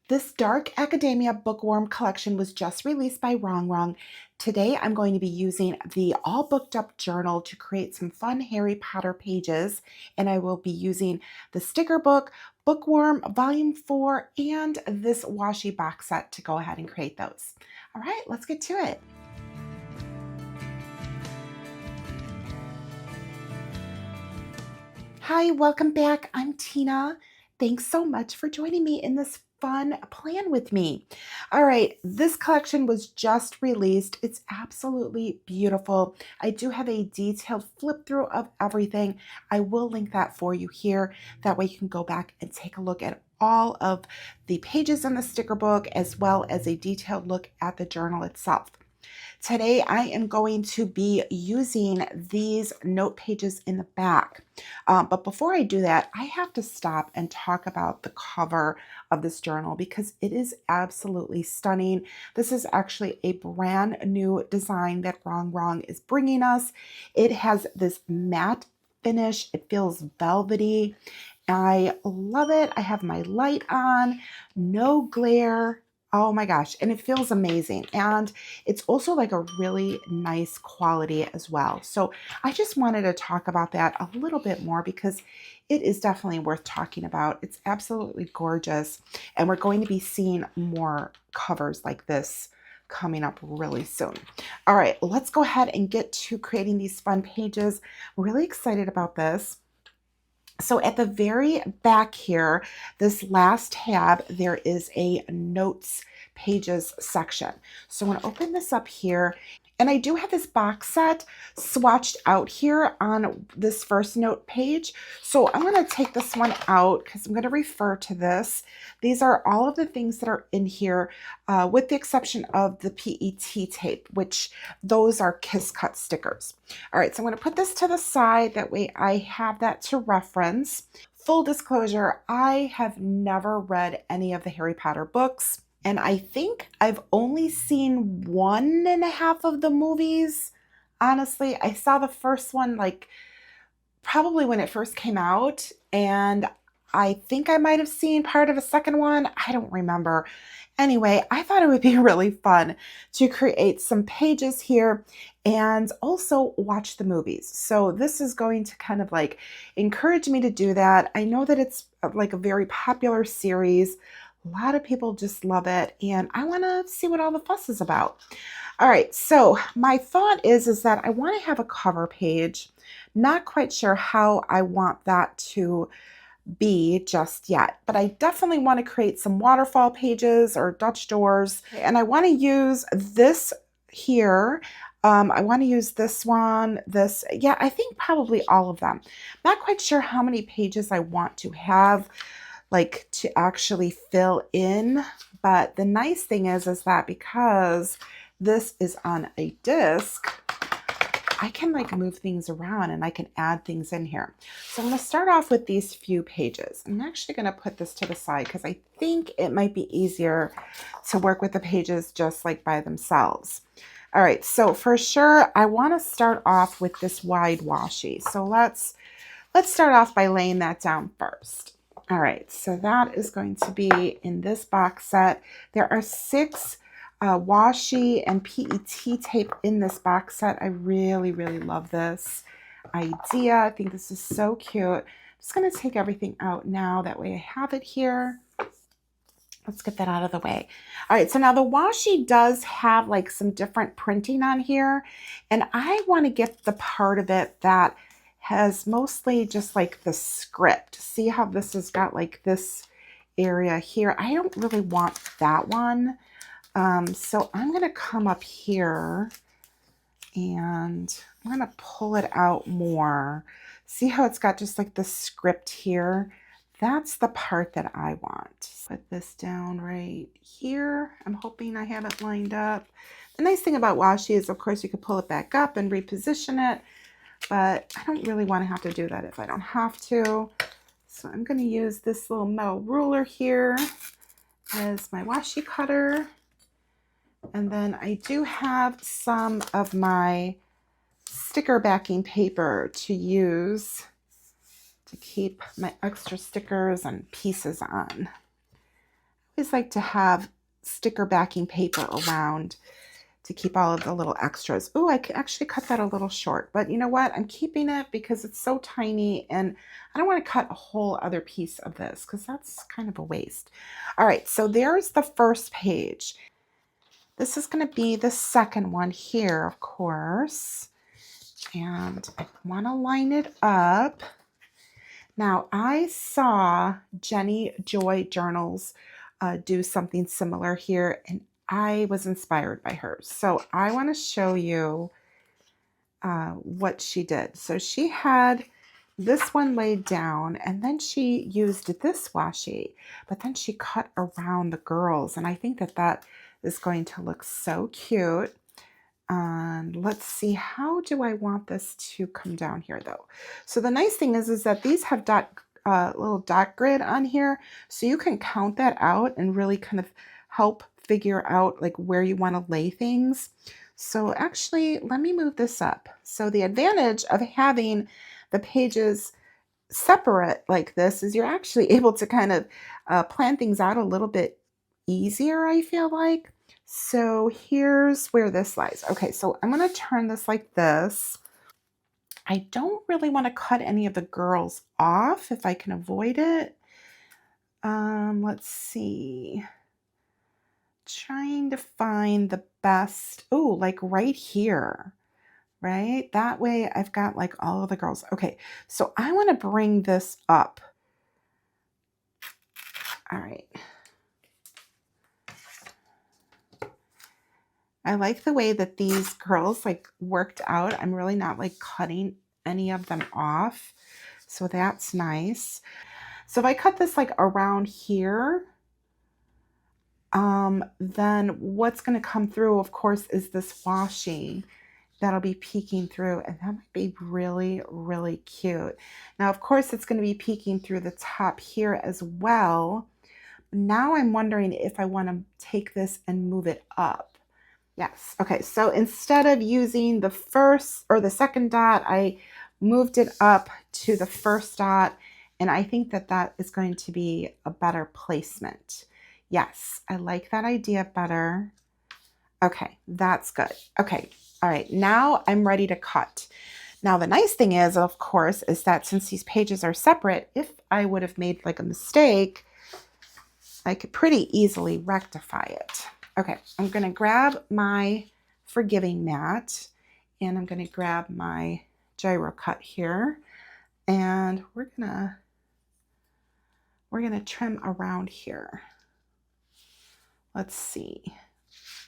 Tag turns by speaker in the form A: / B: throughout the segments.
A: This Dark Academia Bookworm collection was just released by Rongrong. Today I'm going to be using the All Booked Up journal to create some fun Harry Potter pages, and I will be using the sticker book, Bookworm Vol.4, and this washi box set to go ahead and create those. All right, let's get to it. Hi, welcome back. I'm Tina. Thanks so much for joining me in this fun plan with me. All right, this collection was just released. It's absolutely beautiful. I do have a detailed flip through of everything. I will link that for you here. That way you can go back and take a look at all of the pages in the sticker book as well as a detailed look at the journal itself. Today, I am going to be using these note pages in the back. But before I do that, I have to stop and talk about the cover of this journal because it is absolutely stunning. This is actually a brand new design that Rongrong is bringing us. It has this matte finish. It feels velvety. I love it. I have my light on, no glare. Oh my gosh, and it feels amazing. And it's also like a really nice quality as well. So I just wanted to talk about that a little bit more because it is definitely worth talking about. It's absolutely gorgeous. And we're going to be seeing more covers like this coming up really soon. All right, let's go ahead and get to creating these fun pages. I'm really excited about this. So at the very back here, this last tab, there is a notes pages section. So I'm going to open this up here. And I do have this box set swatched out here on this first note page. So I'm going to take this one out because I'm going to refer to this. These are all of the things that are in here with the exception of the PET tape, which those are Kiss Cut stickers. All right, so I'm going to put this to the side. That way I have that to reference. Full disclosure, I have never read any of the Harry Potter books. And I think I've only seen 1.5 of the movies. Honestly, I saw the first one like probably when it first came out. And I think I might have seen part of a second one. I don't remember. Anyway, I thought it would be really fun to create some pages here and also watch the movies. So this is going to kind of like encourage me to do that. I know that it's like a very popular series. A lot of people just love it, and I want to see what all the fuss is about. All right, so my thought is that I want to have a cover page. Not quite sure how I want that to be just yet, but I definitely want to create some waterfall pages or Dutch doors, and I want to use this here. I want to use this one, this, yeah, I think probably all of them. Not quite sure how many pages I want to have like to actually fill in, but the nice thing is that because this is on a disc, I can like move things around and I can add things in here. So I'm going to start off with these few pages. I'm actually going to put this to the side because I think it might be easier to work with the pages just like by themselves. All right, so for sure, I want to start off with this wide washi. So let's start off by laying that down first. All right, so that is going to be in this box set. There are 6 washi and PET tape in this box set. I really, really love this idea. I think this is so cute. I'm just going to take everything out now. That way I have it here. Let's get that out of the way. All right, so now the washi does have like some different printing on here, and I want to get the part of it that has mostly just like the script. See how this has got like this area here? I don't really want that one. So I'm going to come up here and I'm going to pull it out more. See how it's got just like the script here? That's the part that I want. Put this down right here. I'm hoping I have it lined up. The nice thing about washi is, of course, you can pull it back up and reposition it, but I don't really want to have to do that if I don't have to. So I'm going to use this little metal ruler here as my washi cutter. And then I do have some of my sticker backing paper to use to keep my extra stickers and pieces on. always like to have sticker backing paper around to keep all of the little extras. Oh, I could actually cut that a little short, but you know what? I'm keeping it because it's so tiny and I don't want to cut a whole other piece of this because that's kind of a waste. All right, so there's the first page. This is going to be the second one here, of course. And I want to line it up. Now, I saw Jenny Joy Journals do something similar here, and I was inspired by her. So I want to show you what she did. So she had this one laid down, and then she used this washi, but then she cut around the girls, and I think that that is going to look so cute. And let's see, how do I want this to come down here though? So the nice thing is that these have little dot grid on here, so you can count that out and really kind of help figure out like where you want to lay things. So actually, let me move this up. So the advantage of having the pages separate like this is you're actually able to kind of plan things out a little bit easier, I feel like. So here's where this lies. Okay, so I'm going to turn this like this. I don't really want to cut any of the girls off if I can avoid it. Let's see. Trying to find the best. Oh, like right here, right? That way I've got like all of the girls. Okay, so I want to bring this up. All right. I like the way that these girls like worked out. I'm really not like cutting any of them off. So that's nice. So if I cut this like around here, then what's going to come through, of course, is this washi that'll be peeking through, and that might be really, really cute. Now, of course, it's going to be peeking through the top here as well. Now I'm wondering if I want to take this and move it up. Yes. Okay. So instead of using the first or the second dot, I moved it up to the first dot. And I think that that is going to be a better placement. Yes. I like that idea better. Okay. That's good. Okay. All right. Now I'm ready to cut. Now the nice thing is, of course, is that since these pages are separate, if I would have made like a mistake, I could pretty easily rectify it. Okay, I'm going to grab my forgiving mat and I'm going to grab my gyro cut here, and we're going to trim around here. Let's see.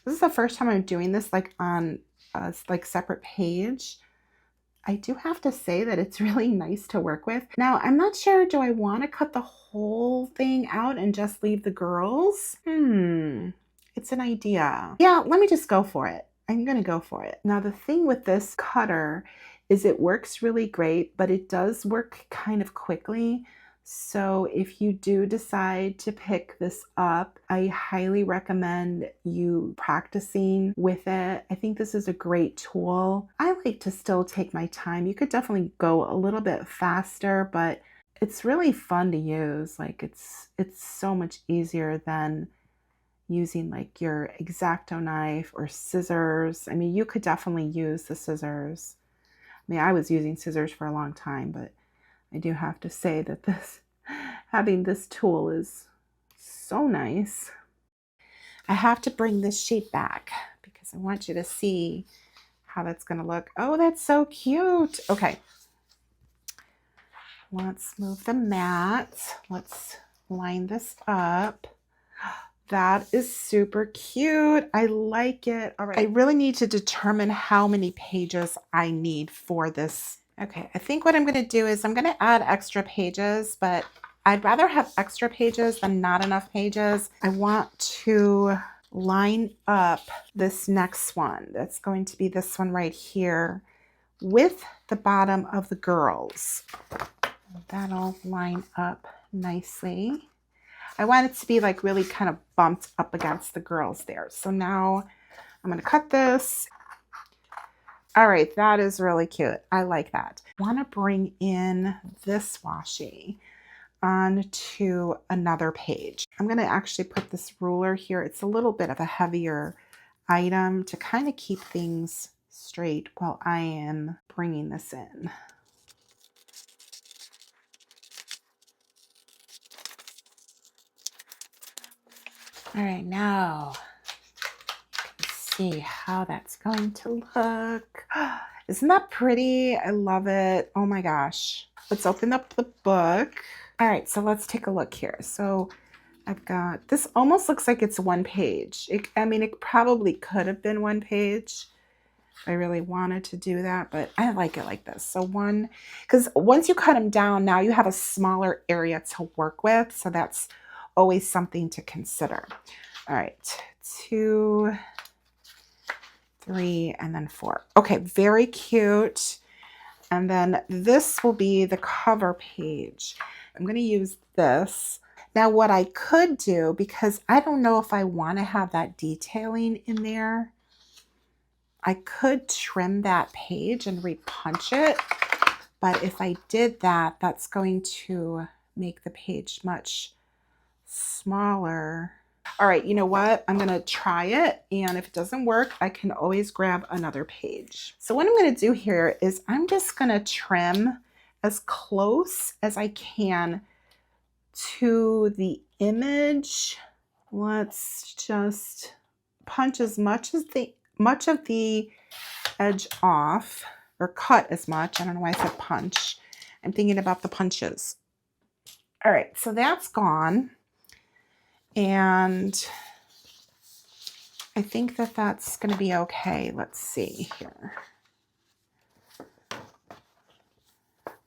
A: This is the first time I'm doing this like on a like separate page. I do have to say that it's really nice to work with. Now, I'm not sure, do I want to cut the whole thing out and just leave the girls? It's an idea. Yeah, let me just go for it. I'm going to go for it. Now, the thing with this cutter is it works really great, but it does work kind of quickly. So if you do decide to pick this up, I highly recommend you practicing with it. I think this is a great tool. I like to still take my time. You could definitely go a little bit faster, but it's really fun to use. Like it's so much easier than using like your X-Acto knife or scissors. I mean, you could definitely use the scissors. I mean, I was using scissors for a long time, but I do have to say that having this tool is so nice. I have to bring this sheet back because I want you to see how that's going to look. Oh, that's so cute. Okay. Let's move the mat. Let's line this up. That is super cute. I like it. All right. I really need to determine how many pages I need for this. Okay, I think what I'm going to do is I'm going to add extra pages, but I'd rather have extra pages than not enough pages. I want to line up this next one. That's going to be this one right here with the bottom of the girls. That'll line up nicely. I want it to be like really kind of bumped up against the girls there. So now I'm going to cut this. All right, that is really cute. I like that. I want to bring in this washi. onto another page. I'm going to actually put this ruler here. It's a little bit of a heavier item to kind of keep things straight while I am bringing this in. All right, now see how that's going to look. Isn't that pretty? I love it. Oh my gosh. Let's open up the book. All right, so let's take a look here. So I've got, this almost looks like it's one page. I mean, it probably could have been one page. I really wanted to do that, but I like it like this. So one, because once you cut them down, now you have a smaller area to work with. So that's always something to consider. All right, 2, 3, and then 4. Okay, very cute. And then this will be the cover page. I'm going to use this. Now what I could do, because I don't know if I want to have that detailing in there, I could trim that page and repunch it. But if I did that, that's going to make the page much smaller. All right, you know what? I'm going to try it. And if it doesn't work, I can always grab another page. So what I'm going to do here is I'm just going to trim as close as I can to the image. Let's just punch as much of the edge off, or cut as much. I don't know why I said punch. I'm thinking about the punches. All right, so that's gone. And I think that that's going to be okay. Let's see here.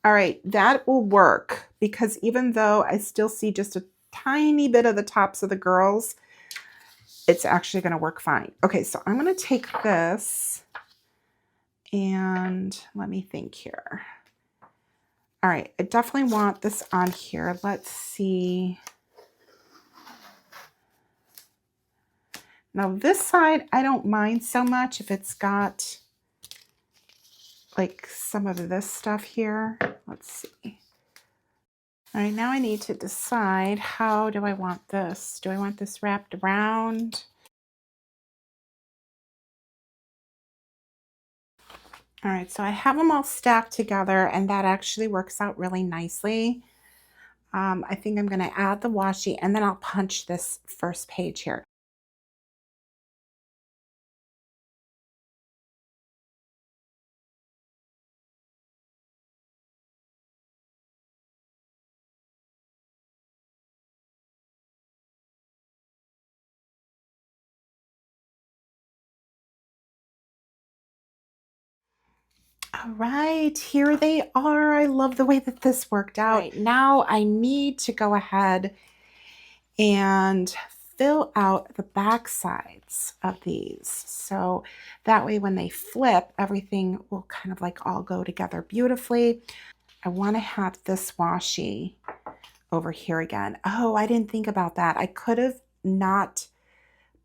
A: All right, that will work, because even though I still see just a tiny bit of the tops of the girls, it's actually going to work fine. Okay, so I'm going to take this and let me think here. All right, I definitely want this on here. Let's see. Now this side, I don't mind so much if it's got like some of this stuff here. Let's see. All right, now I need to decide, how do I want this? Do I want this wrapped around? All right, so I have them all stacked together, and that actually works out really nicely. I think I'm going to add the washi, and then I'll punch this first page here. All right, here they are. I love the way that this worked out. Right, now I need to go ahead and fill out the back sides of these. So that way when they flip, everything will kind of like all go together beautifully. I want to have this washi over here again. Oh, I didn't think about that. I could have not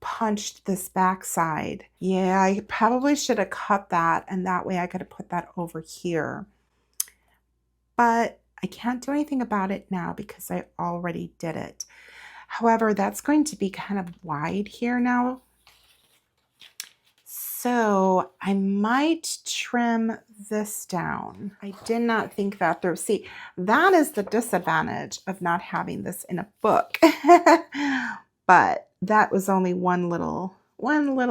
A: punched this back side. Yeah, I probably should have cut that, and that way I could have put that over here. But I can't do anything about it now because I already did it. However, that's going to be kind of wide here now. So I might trim this down. I did not think that through. See, that is the disadvantage of not having this in a book. But that was only one little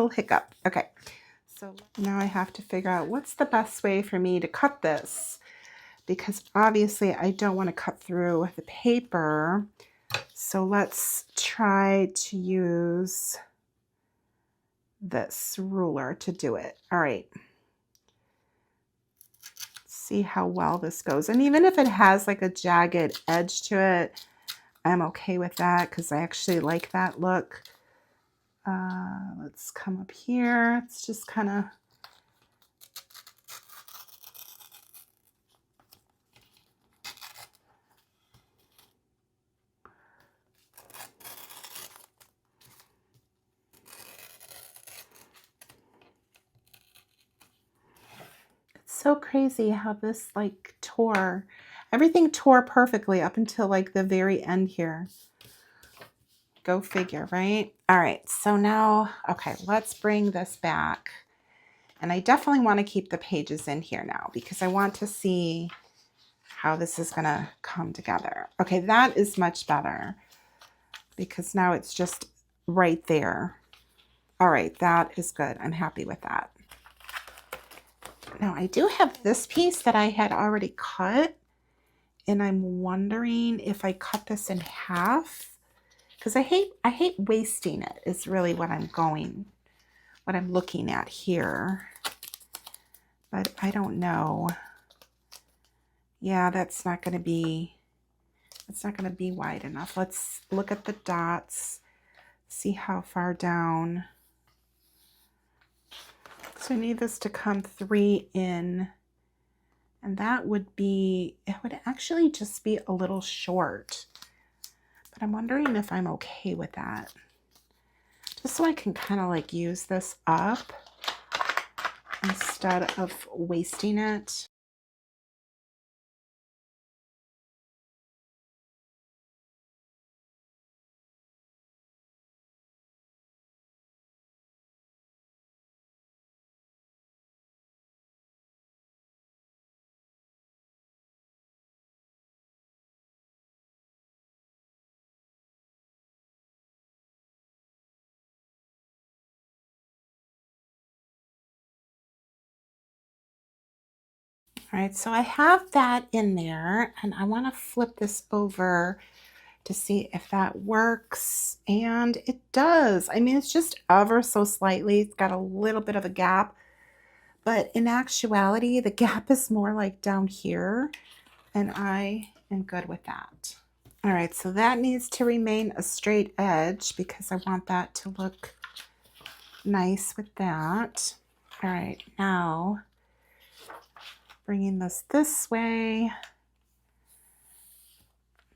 A: hiccup. Okay, so now I have to figure out what's the best way for me to cut this, because obviously I don't want to cut through the paper. So let's try to use this ruler to do it. All right. See how well this goes. And even if it has like a jagged edge to it, I'm okay with that because I actually like that look. Let's come up here. It's just kind of so crazy how this like tore. Everything tore perfectly up until like the very end here. Go figure, right? All right, so now, okay, let's bring this back. And I definitely want to keep the pages in here now because I want to see how this is going to come together. Okay, that is much better because now it's just right there. All right, that is good. I'm happy with that. Now I do have this piece that I had already cut, and I'm wondering if I cut this in half because I hate wasting it is really what I'm looking at here. But I don't know. Yeah, that's not going to be wide enough. Let's look at the dots, see how far down. So I need this to come 3 in, and that would be, it would actually just be a little short, but I'm wondering if I'm okay with that. Just so I can kind of like use this up instead of wasting it. All right, so I have that in there, and I want to flip this over to see if that works, and it does. I mean, it's just ever so slightly. It's got a little bit of a gap, but in actuality, the gap is more like down here, and I am good with that. All right, so that needs to remain a straight edge because I want that to look nice with that. All right, now bringing this way,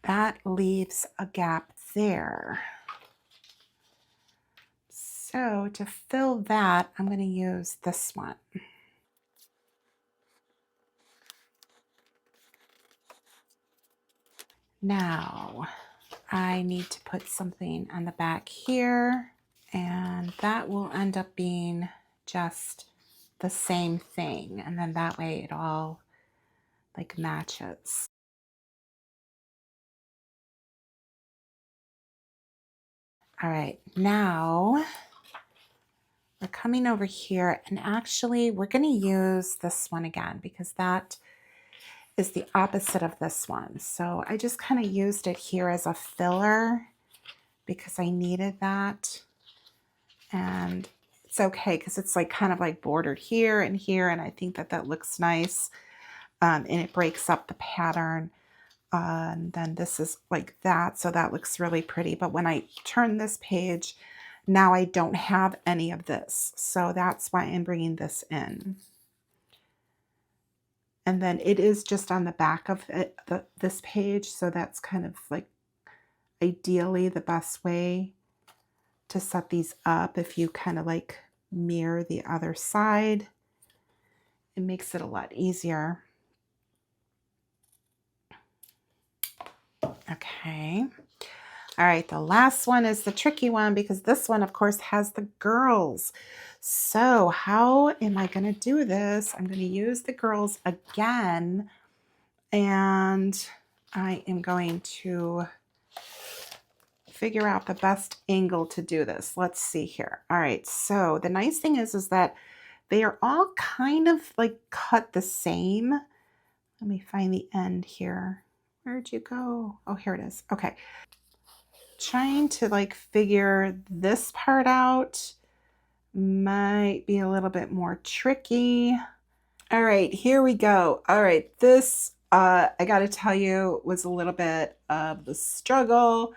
A: that leaves a gap there. So to fill that, I'm going to use this one. Now I need to put something on the back here, and that will end up being just the same thing, and then that way it all like matches. All right, now we're coming over here, and actually we're going to use this one again because that is the opposite of this one. So I just kind of used it here as a filler because I needed that. And it's okay because it's like kind of like bordered here, and I think that that looks nice. And it breaks up the pattern. And then this is like that, so that looks really pretty. But when I turn this page, now I don't have any of this. So that's why I'm bringing this in. And then it is just on the back of it, this page, so that's kind of like ideally the best way to set these up. If you kind of like mirror the other side, it makes it a lot easier. Okay. All right, the last one is the tricky one because this one, of course, has the girls. So how am I going to do this? I'm going to use the girls again, and I am going to figure out the best angle to do this. Let's see here. All right, so the nice thing is that they are all kind of like cut the same. Let me find the end here. Where'd you go? Oh, here it is. Okay. Trying to like figure this part out might be a little bit more tricky. All right, here we go. All right, this, I got to tell you, was a little bit of the struggle,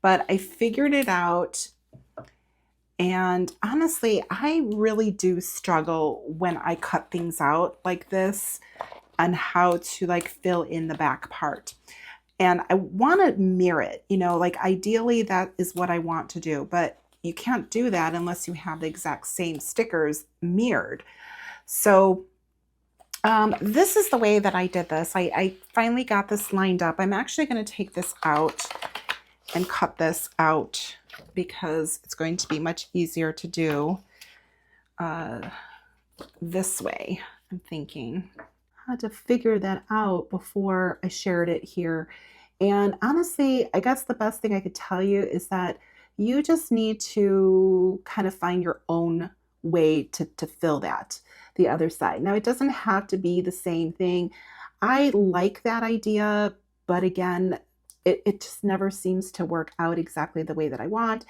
A: but I figured it out. And honestly, I really do struggle when I cut things out like this on how to like fill in the back part. And I want to mirror it, you know, like ideally that is what I want to do, but you can't do that unless you have the exact same stickers mirrored. So This is the way that I did this. I finally got this lined up. I'm actually going to take this out and cut this out because it's going to be much easier to do this way. I'm thinking how to figure that out before I shared it here. And honestly, I guess the best thing I could tell you is that you just need to kind of find your own way to fill that, the other side. Now, it doesn't have to be the same thing. I like that idea, but again, it just never seems to work out exactly the way that I want.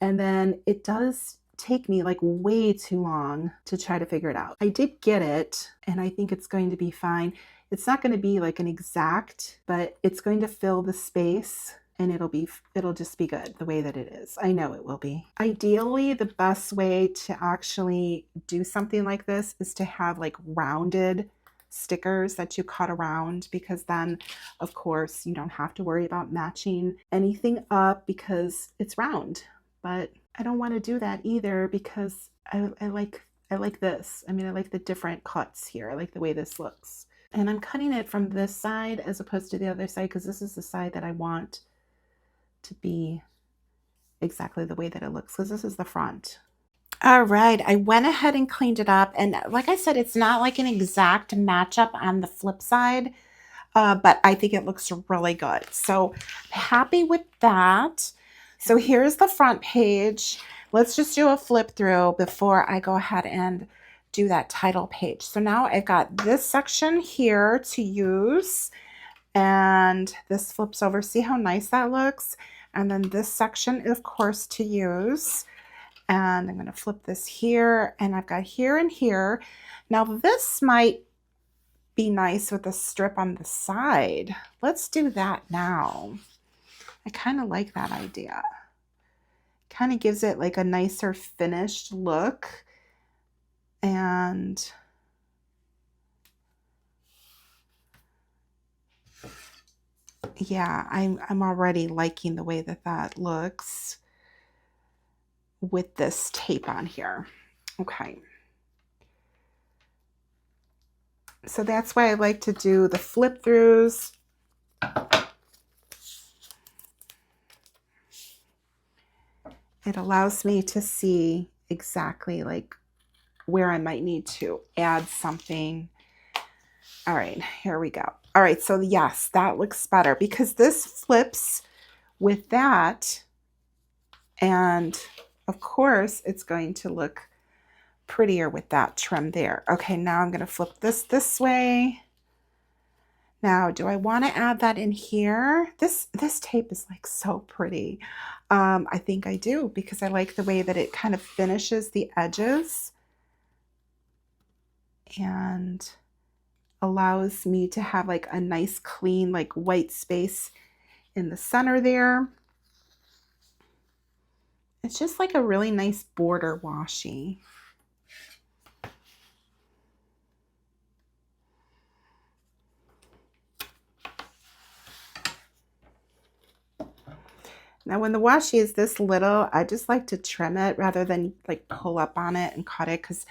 A: And then it does take me like way too long to try to figure it out. I did get it, and I think it's going to be fine. It's not going to be like an exact, but it's going to fill the space, and it'll just be good the way that it is. I know it will be. Ideally, the best way to actually do something like this is to have like rounded stickers that you cut around, because then of course you don't have to worry about matching anything up because it's round. But I don't want to do that either because I like this. I mean, I like the different cuts here. I like the way this looks. And I'm cutting it from this side as opposed to the other side because this is the side that I want to be exactly the way that it looks, because this is the front. All right, I went ahead and cleaned it up. And like I said, it's not like an exact matchup on the flip side, but I think it looks really good. So happy with that. So here's the front page. Let's just do a flip through before I go ahead and do that title page. So now I've got this section here to use, and this flips over. See how nice that looks? And then this section, of course, to use. And I'm going to flip this here, and I've got here and here. Now this might be nice with a strip on the side. Let's do that now. I kind of like that idea. Kind of gives it like a nicer finished look. And yeah, I'm already liking the way that that looks with this tape on here. Okay. So that's why I like to do the flip throughs. It allows me to see exactly like where I might need to add something. All right, here we go. All right, so yes, that looks better because this flips with that. And of course, it's going to look prettier with that trim there. Okay, now I'm going to flip this way. Now, do I want to add that in here? This tape is like so pretty. I think I do because I like the way that it kind of finishes the edges and allows me to have like a nice clean like white space in the center there. It's just like a really nice border washi. Now when the washi is this little, I just like to trim it rather than like pull up on it and cut it, because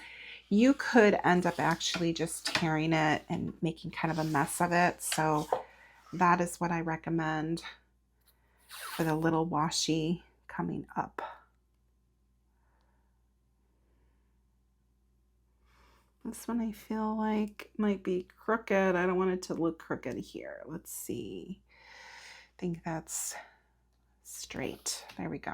A: you could end up actually just tearing it and making kind of a mess of it. So that is what I recommend for the little washi coming up. This one I feel like might be crooked. I don't want it to look crooked here. Let's see. I think that's straight. There we go.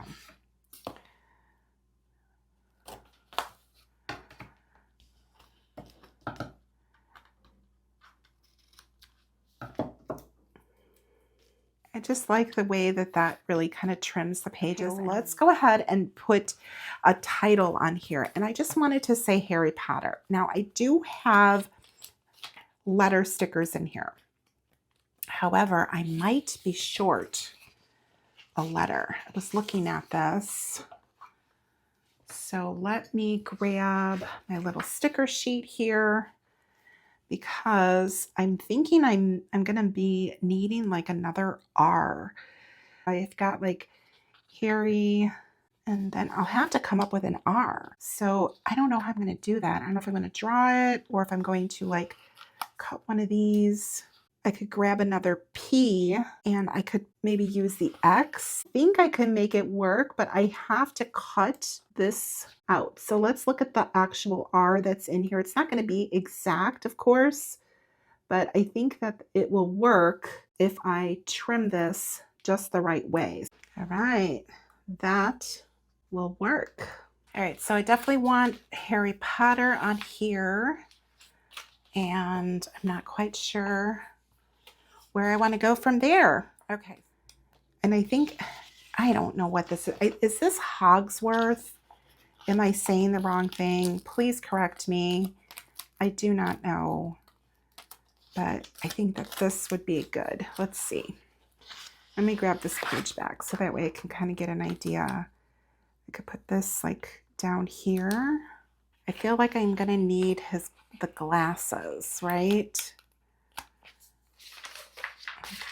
A: I just like the way that that really kind of trims the pages. Okay, let's go ahead and put a title on here. And I just wanted to say Harry Potter. Now I do have letter stickers in here. However, I might be short a letter. I was looking at this. So let me grab my little sticker sheet here, because I'm thinking I'm going to be needing like another R. I've got like Harry, and then I'll have to come up with an R. So I don't know how I'm going to do that. I don't know if I'm going to draw it or if I'm going to like cut one of these. I could grab another P and I could maybe use the X. I think I could make it work, but I have to cut this out. So let's look at the actual R that's in here. It's not going to be exact, of course, but I think that it will work if I trim this just the right way. All right, that will work. All right, so I definitely want Harry Potter on here, and I'm not quite sure where I want to go from there. Okay, and I think, I don't know what this is. Is this Hogsworth? Am I saying the wrong thing? Please correct me. I do not know, but I think that this would be good. Let's see. Let me grab this page back so that way I can kind of get an idea. I could put this like down here. I feel like I'm gonna need the glasses, right?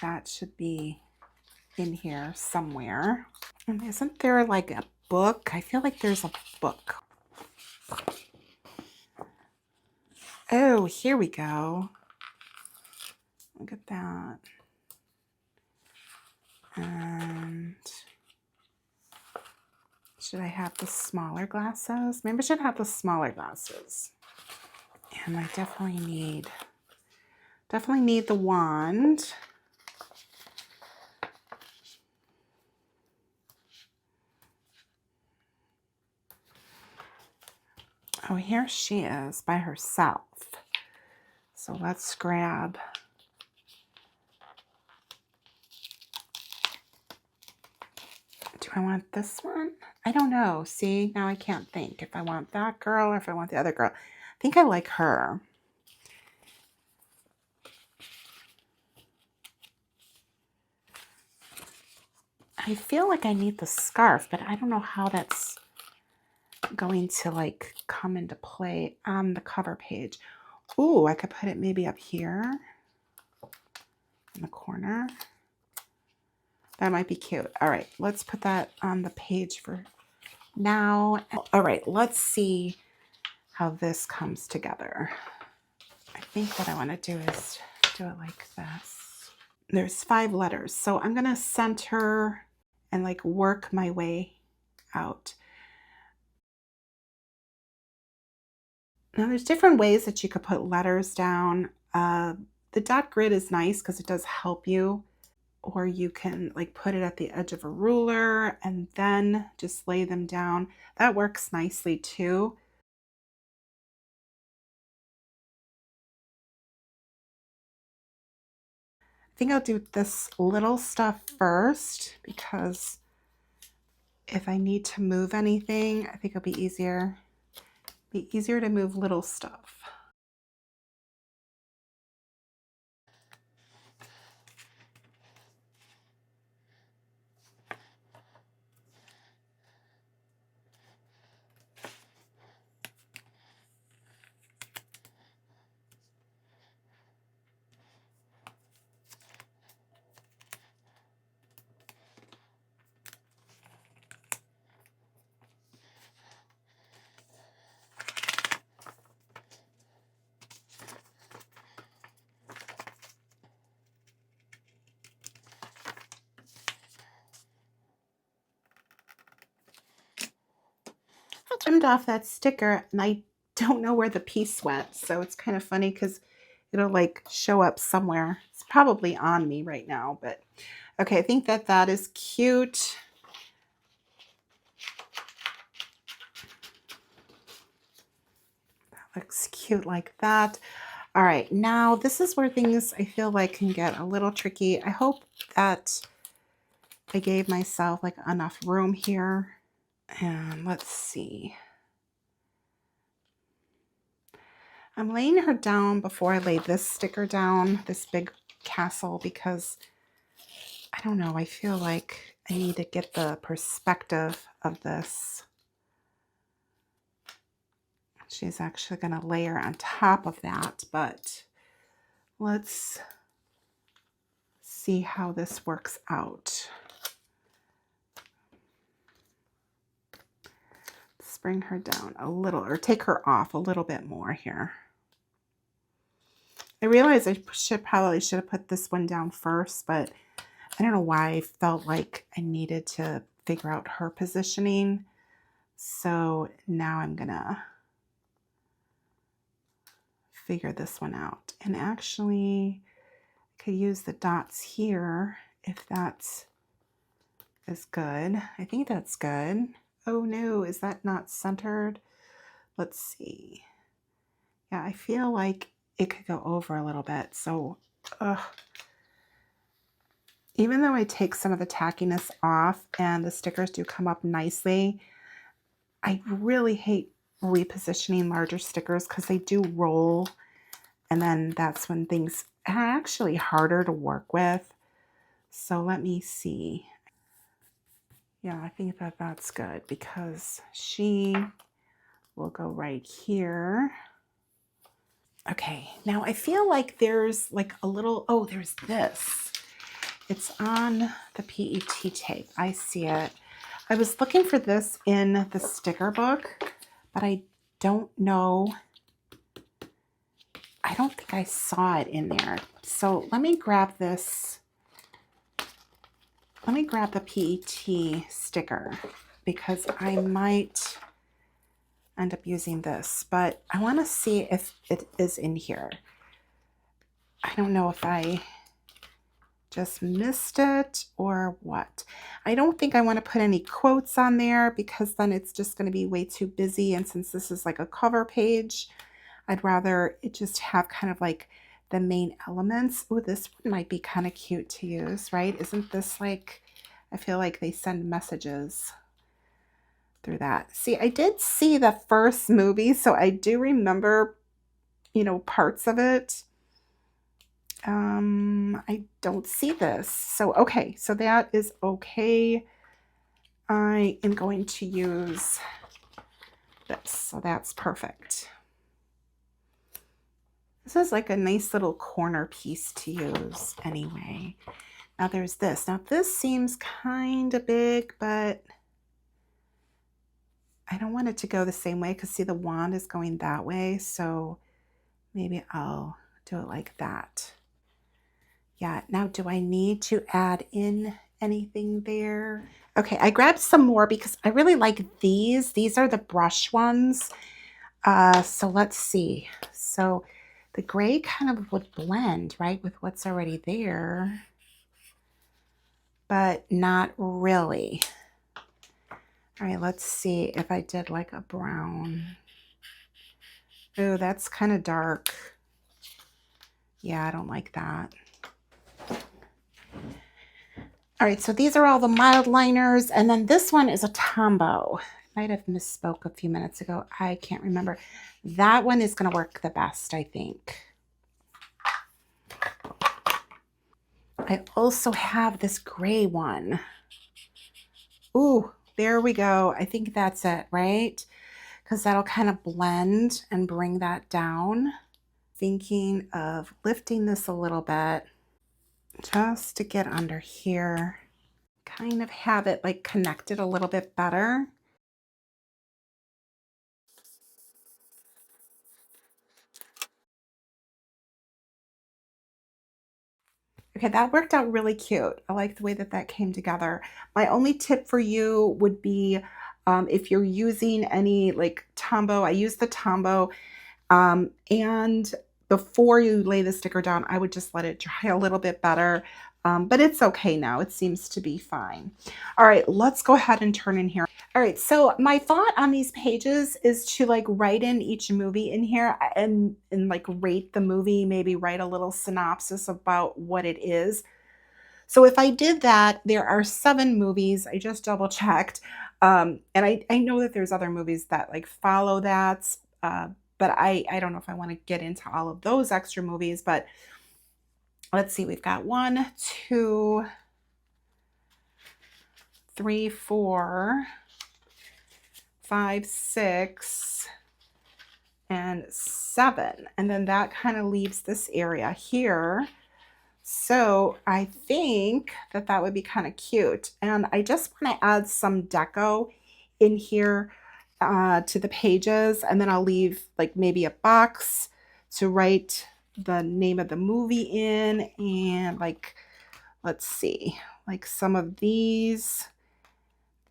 A: That should be in here somewhere. And isn't there like a book? I feel like there's a book. Oh, here we go. Look at that. And should I have the smaller glasses? Maybe I should have the smaller glasses. And I definitely need the wand. Oh, here she is by herself. So let's grab. Do I want this one? I don't know. See, now I can't think if I want that girl or if I want the other girl. I think I like her. I feel like I need the scarf, but I don't know how that's going to like come into play on the cover page. Ooh, I could put it maybe up here in the corner. That might be cute. All right, let's put that on the page for now. All right, let's see how this comes together. I think what I want to do is do it like this. There's 5 letters, so I'm going to center and like work my way out. Now there's different ways that you could put letters down. The dot grid is nice because it does help you, or you can like put it at the edge of a ruler and then just lay them down. That works nicely too. I think I'll do this little stuff first because if I need to move anything, I think it'll be easier. Be easier to move little stuff. I trimmed off that sticker and I don't know where the piece went, so it's kind of funny because it'll like show up somewhere. It's probably on me right now, but okay, I think that that is cute. That looks cute like that. All right, now this is where things I feel like can get a little tricky. I hope that I gave myself like enough room here. And let's see. I'm laying her down before I lay this sticker down, this big castle, because I don't know, I feel like I need to get the perspective of this. She's actually going to layer on top of that, but let's see how this works out. Let's bring her down a little, or take her off a little bit more here. I realized I probably should have put this one down first, but I don't know why I felt like I needed to figure out her positioning. So now I'm gonna figure this one out. And actually, I could use the dots here if that's is good. I think that's good. Oh no, is that not centered? Let's see. Yeah, I feel like it could go over a little bit. So, even though I take some of the tackiness off and the stickers do come up nicely, I really hate repositioning larger stickers because they do roll, and then that's when things are actually harder to work with. So let me see. Yeah, I think that that's good because she will go right here. Okay, now I feel like there's like a little, oh, there's this. It's on the PET tape. I see it. I was looking for this in the sticker book, but I don't know. I don't think I saw it in there. So let me grab this. Let me grab the PET sticker because I might end up using this, but I want to see if it is in here. I don't know if I just missed it or what. I don't think I want to put any quotes on there because then it's just going to be way too busy. And since this is like a cover page, I'd rather it just have kind of like the main elements. Oh, this one might be kind of cute to use, right? Isn't this like, I feel like they send messages through that. See, I did see the first movie, so I do remember, you know, parts of it. I don't see this. So, okay, so that is okay. I am going to use this, so that's perfect. This is like a nice little corner piece to use anyway. Now there's this. Now this seems kind of big, but I don't want it to go the same way because see the wand is going that way. So maybe I'll do it like that. Yeah, now do I need to add in anything there? Okay, I grabbed some more because I really like these. These are the brush ones. So let's see. So the gray kind of would blend, right, with what's already there, but not really. All right, let's see if I did like a brown. Oh, that's kind of dark. Yeah, I don't like that. All right, so these are all the mild liners, and then this one is a Tombow. I might have misspoke a few minutes ago. I can't remember. That one is going to work the best, I think. I also have this gray one. Ooh, there we go. I think that's it, right? Because that'll kind of blend and bring that down. Thinking of lifting this a little bit just to get under here. Kind of have it like connected a little bit better. Okay, that worked out really cute. I like the way that that came together. My only tip for you would be if you're using any like Tombow, I use the Tombow, and before you lay the sticker down, I would just let it dry a little bit better. But it's okay now. It seems to be fine. All right, let's go ahead and turn in here. All right, so my thought on these pages is to like write in each movie in here and like rate the movie, maybe write a little synopsis about what it is. So if I did that, there are 7 movies. I just double checked. And I know that there's other movies that like follow that. But I don't know if I want to get into all of those extra movies, but let's see, we've got 1, 2, 3, 4, 5, 6, and 7. And then that kind of leaves this area here. So I think that that would be kind of cute. And I just want to add some deco in here to the pages. And then I'll leave like maybe a box to write the name of the movie in, and like, let's see, like some of these,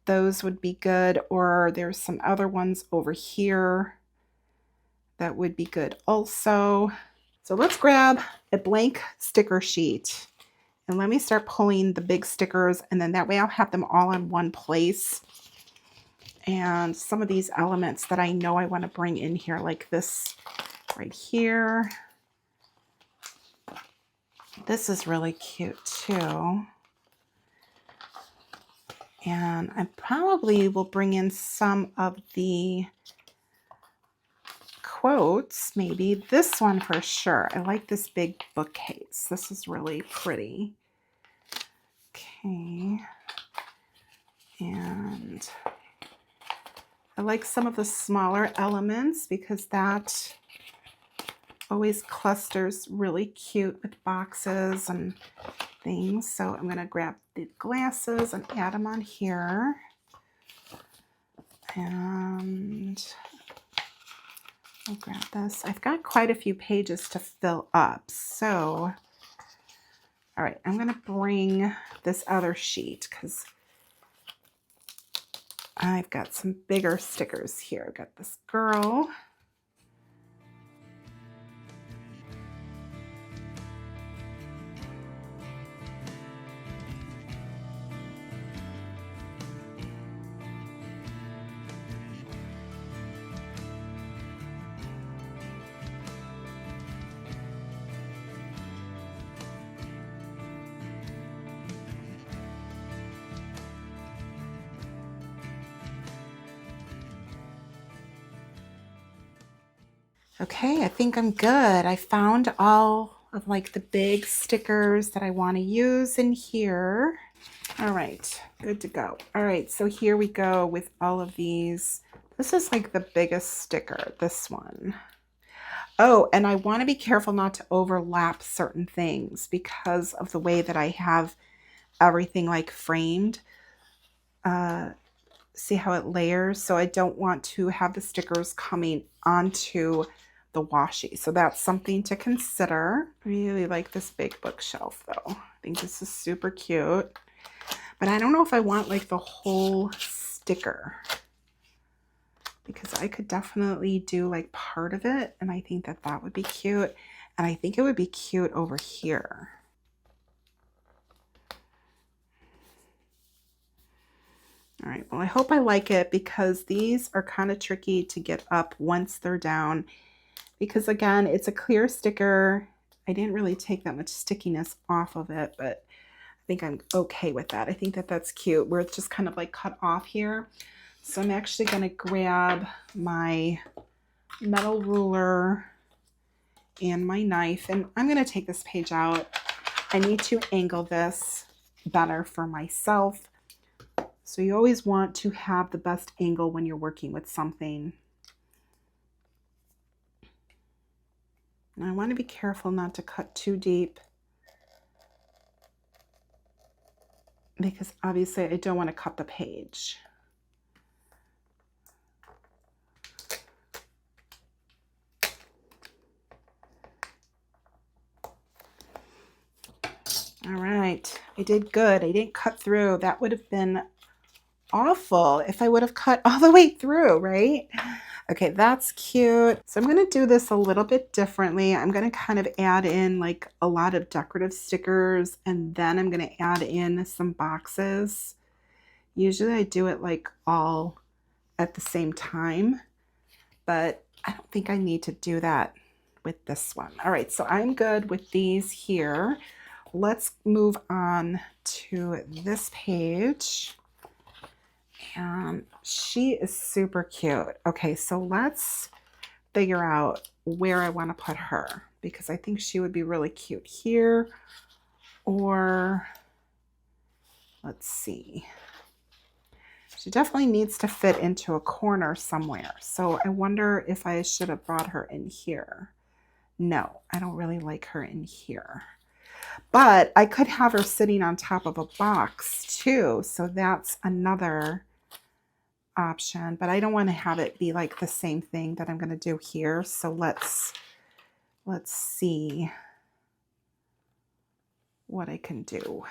A: those would be good, or there's some other ones over here that would be good also. So let's grab a blank sticker sheet and let me start pulling the big stickers, and then that way I'll have them all in one place. And some of these elements that I know I want to bring in here, like this right here. This is really cute too. And I probably will bring in some of the quotes, maybe this one for sure. I like this big bookcase. This is really pretty. Okay. And I like some of the smaller elements because that always clusters really cute with boxes and things. So I'm going to grab the glasses and add them on here. And I'll grab this. I've got quite a few pages to fill up. So, all right, I'm going to bring this other sheet because I've got some bigger stickers here. I've got this girl. Okay, I think I'm good. I found all of like the big stickers that I want to use in here. All right, good to go. All right, so here we go with all of these. This is like the biggest sticker, this one. Oh, and I want to be careful not to overlap certain things because of the way that I have everything like framed. See how it layers? So I don't want to have the stickers coming onto the washi. So that's something to consider. I really like this big bookshelf though. I think this is super cute. But I don't know if I want like the whole sticker, because I could definitely do like part of it, and I think that that would be cute. And I think it would be cute over here. All right, well, I hope I like it because these are kind of tricky to get up once they're down. Because again, it's a clear sticker. I didn't really take that much stickiness off of it, but I think I'm okay with that. I think that that's cute where it's just kind of like cut off here. So I'm actually going to grab my metal ruler and my knife, and I'm going to take this page out. I need to angle this better for myself. So you always want to have the best angle when you're working with something. And I want to be careful not to cut too deep because obviously I don't want to cut the page. All right, I did good. I didn't cut through. That would have been awful if I would have cut all the way through, right? Okay, that's cute. So I'm going to do this a little bit differently. I'm going to kind of add in like a lot of decorative stickers, and then I'm going to add in some boxes. Usually I do it like all at the same time, but I don't think I need to do that with this one. All right, so I'm good with these here. Let's move on to this page. And she is super cute. Okay, so let's figure out where I want to put her because I think she would be really cute here. Or let's see. She definitely needs to fit into a corner somewhere. So I wonder if I should have brought her in here. No, I don't really like her in here. But I could have her sitting on top of a box too. So that's another option, but I don't want to have it be like the same thing that I'm going to do here. So let's let's see what I can do.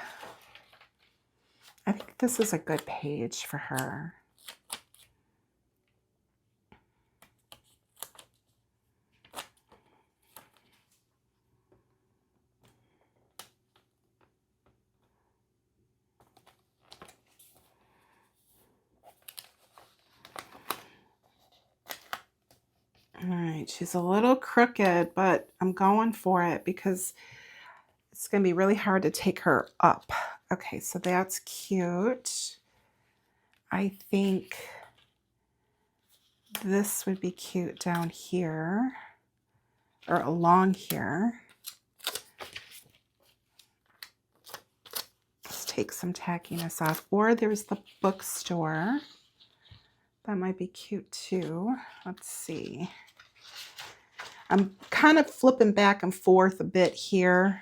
A: I think this is a good page for her. All right, she's a little crooked, but I'm going for it because it's going to be really hard to take her up. Okay, so that's cute. I think this would be cute down here or along here. Let's take some tackiness off. Or there's the bookstore. That might be cute too. Let's see. I'm kind of flipping back and forth a bit here.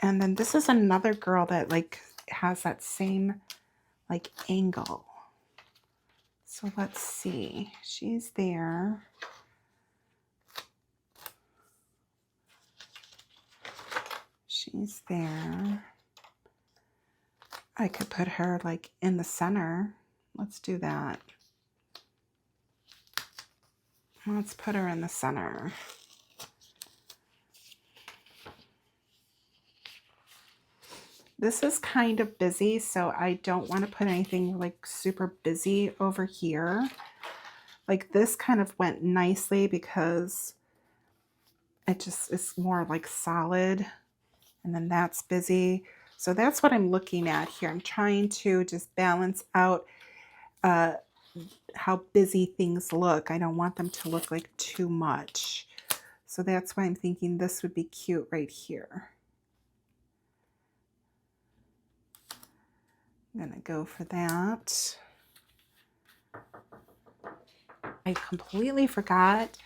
A: And then this is another girl that like has that same like angle. So let's see. She's there. She's there. I could put her like in the center. Let's do that. Let's put her in the center. This is kind of busy, so I don't want to put anything like super busy over here. Like this kind of went nicely because it just is more like solid, and then that's busy. So that's what I'm looking at here. I'm trying to just balance out how busy things look. I don't want them to look like too much. So that's why I'm thinking this would be cute right here. I'm gonna go for that. I completely forgot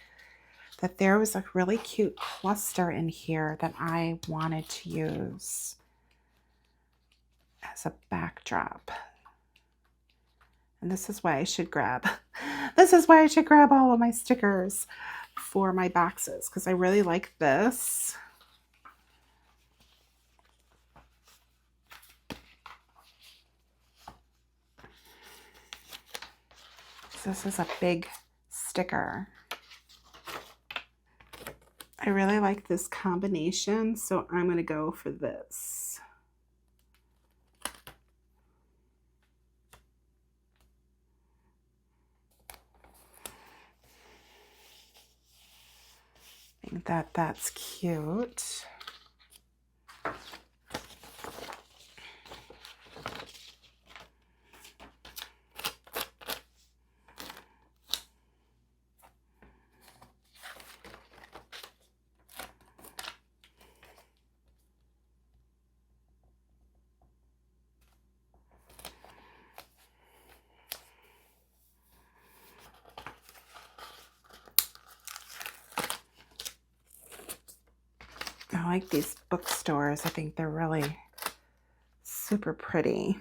A: that there was a really cute cluster in here that I wanted to use as a backdrop. And this is why I should grab, this is why I should grab all of my stickers for my boxes, because I really like this. This is a big sticker. I really like this combination, so I'm going to go for this. I think that that's cute. I like these bookstores. I think they're really super pretty.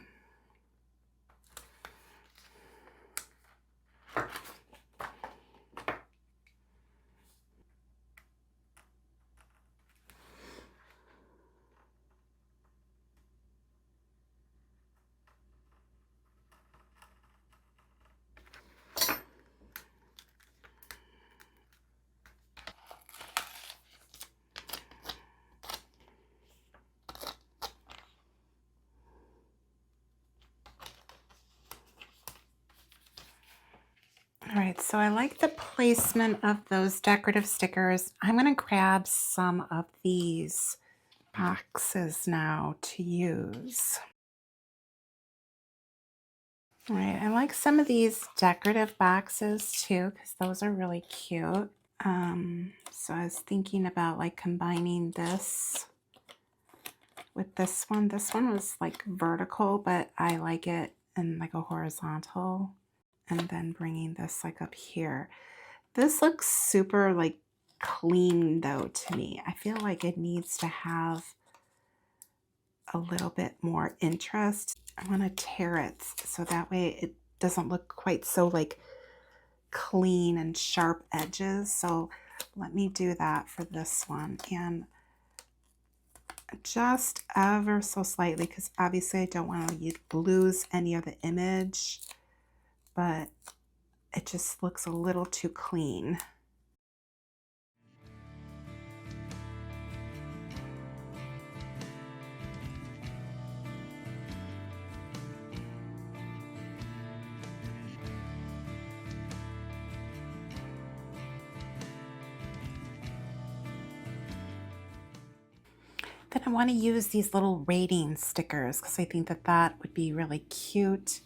A: All right, so I like the placement of those decorative stickers. I'm going to grab some of these boxes now to use. All right, I like some of these decorative boxes too, because those are really cute. So I was thinking about like combining this with this one. This one was like vertical, but I like it in like a horizontal. And then bringing this like up here. This looks super like clean though to me. I feel like it needs to have a little bit more interest. I want to tear it so that way it doesn't look quite so like clean and sharp edges. So let me do that for this one. And just ever so slightly, because obviously I don't want to lose any of the image, but it just looks a little too clean. Then I want to use these little rating stickers because I think that that would be really cute.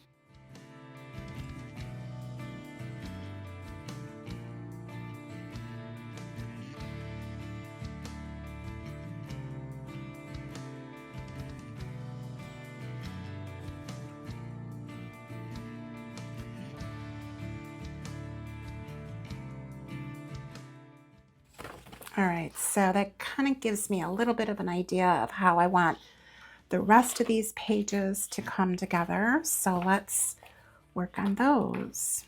A: All right, so that kind of gives me a little bit of an idea of how I want the rest of these pages to come together. So let's work on those.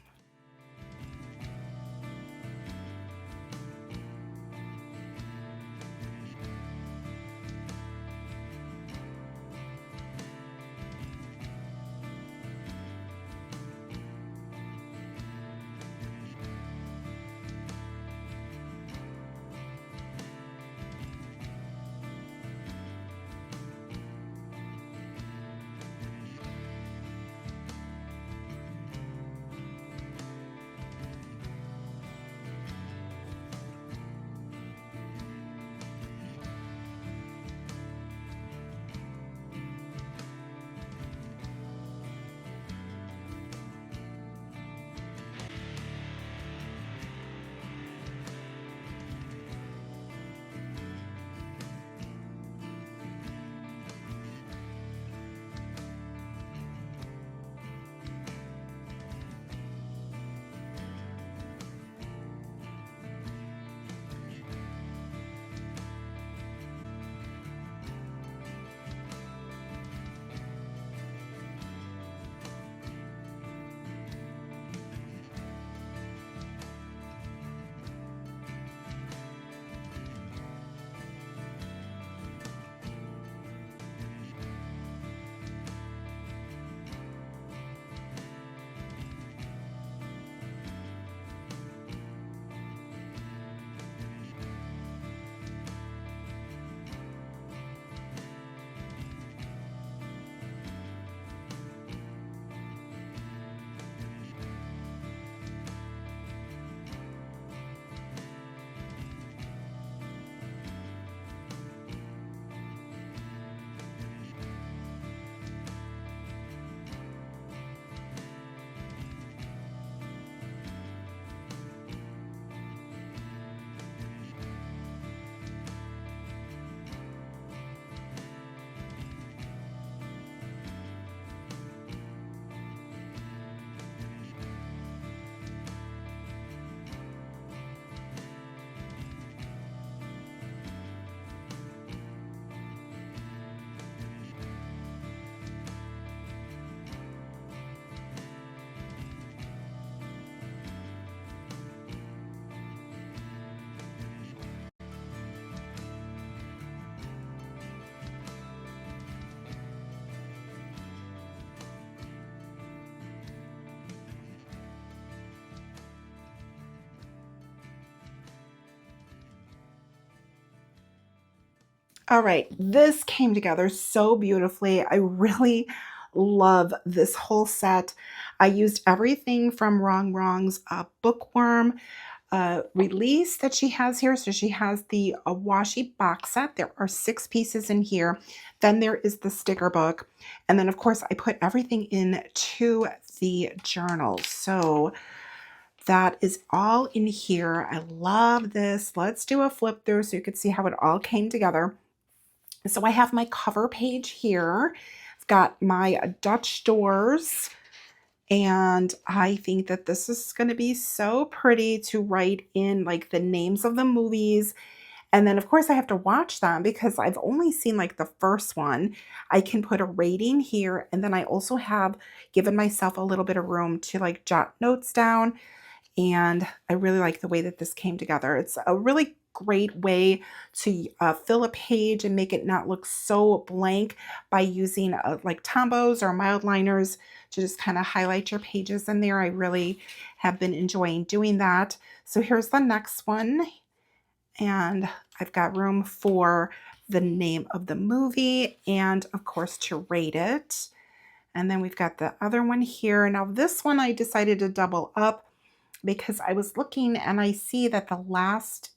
A: All right, this came together so beautifully. I really love this whole set. I used everything from Rongrong's Bookworm release that she has here. So she has the washi box set. There are 6 pieces in here. Then there is the sticker book. And then, of course, I put everything into the journal. So that is all in here. I love this. Let's do a flip through so you can see how it all came together. So I have my cover page here. I've got my Dutch doors, and I think that this is going to be so pretty to write in like the names of the movies. And then of course I have to watch them because I've only seen like the first one. I can put a rating here, and then I also have given myself a little bit of room to like jot notes down. And I really like the way that this came together. It's a really great way to fill a page and make it not look so blank by using like Tombos or mild liners to just kind of highlight your pages in there. I really have been enjoying doing that. So here's the next one. And I've got room for the name of the movie and, of course, to rate it. And then we've got the other one here. Now, this one I decided to double up because I was looking and I see that the last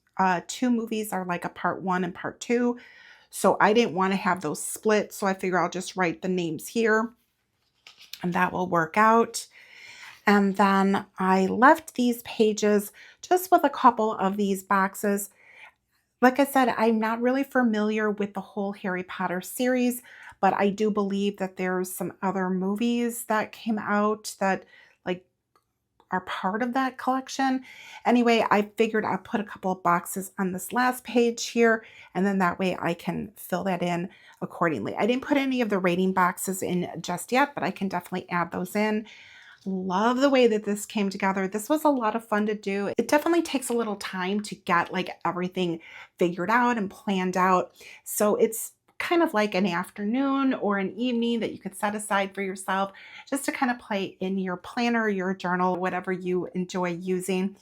A: two movies are like a part one and part two. So I didn't want to have those split. So I figure I'll just write the names here and that will work out. And then I left these pages just with a couple of these boxes. Like I said, I'm not really familiar with the whole Harry Potter series, but I do believe that there's some other movies that came out that like are part of that collection. Anyway, I figured I'll put a couple of boxes on this last page here, and then that way I can fill that in accordingly. I didn't put any of the rating boxes in just yet, but I can definitely add those in. Love the way that this came together. This was a lot of fun to do. It definitely takes a little time to get like everything figured out and planned out. So it's kind of like an afternoon or an evening that you could set aside for yourself just to kind of play in your planner, your journal, whatever you enjoy using.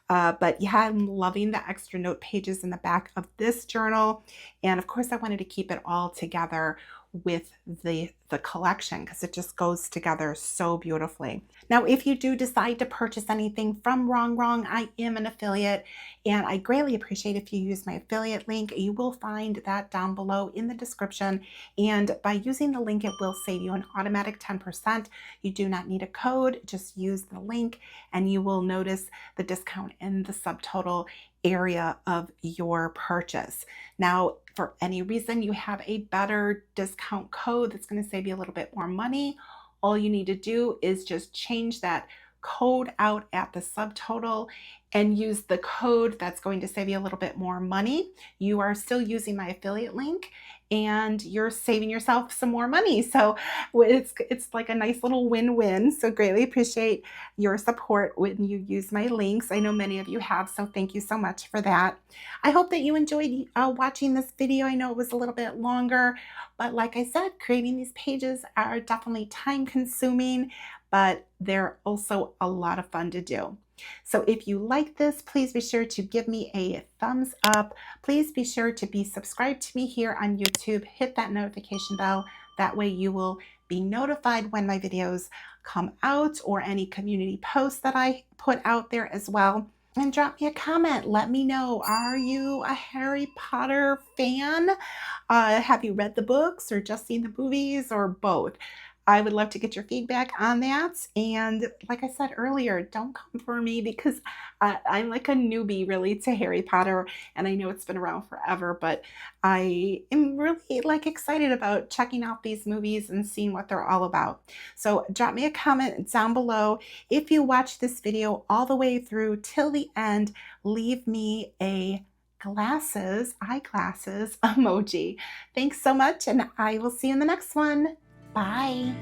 A: But yeah, I'm loving the extra note pages in the back of this journal. And of course, I wanted to keep it all together with the collection because it just goes together so beautifully. Now, if you do decide to purchase anything from Rongrong, I am an affiliate and I greatly appreciate if you use my affiliate link. You will find that down below in the description. And by using the link, it will save you an automatic 10%. You do not need a code, just use the link and you will notice the discount in the subtotal area of your purchase. Now, for any reason you have a better discount code that's going to save you a little bit more money, all you need to do is just change that code out at the subtotal and use the code that's going to save you a little bit more money. You are still using my affiliate link and you're saving yourself some more money. So it's like a nice little win-win. So greatly appreciate your support when you use my links. I know many of you have, so thank you so much for that. I hope that you enjoyed watching this video. I know it was a little bit longer, but like I said, creating these pages are definitely time consuming, but they're also a lot of fun to do. So if you like this, please be sure to give me a thumbs up. Please be sure to be subscribed to me here on YouTube. Hit that notification bell. That way you will be notified when my videos come out or any community posts that I put out there as well. And drop me a comment. Let me know, are you a Harry Potter fan? Have you read the books or just seen the movies or both? I would love to get your feedback on that. And like I said earlier, don't come for me because I'm like a newbie really to Harry Potter. And I know it's been around forever, but I am really like excited about checking out these movies and seeing what they're all about. So drop me a comment down below. If you watch this video all the way through till the end, leave me a eyeglasses emoji. Thanks so much, and I will see you in the next one. Bye.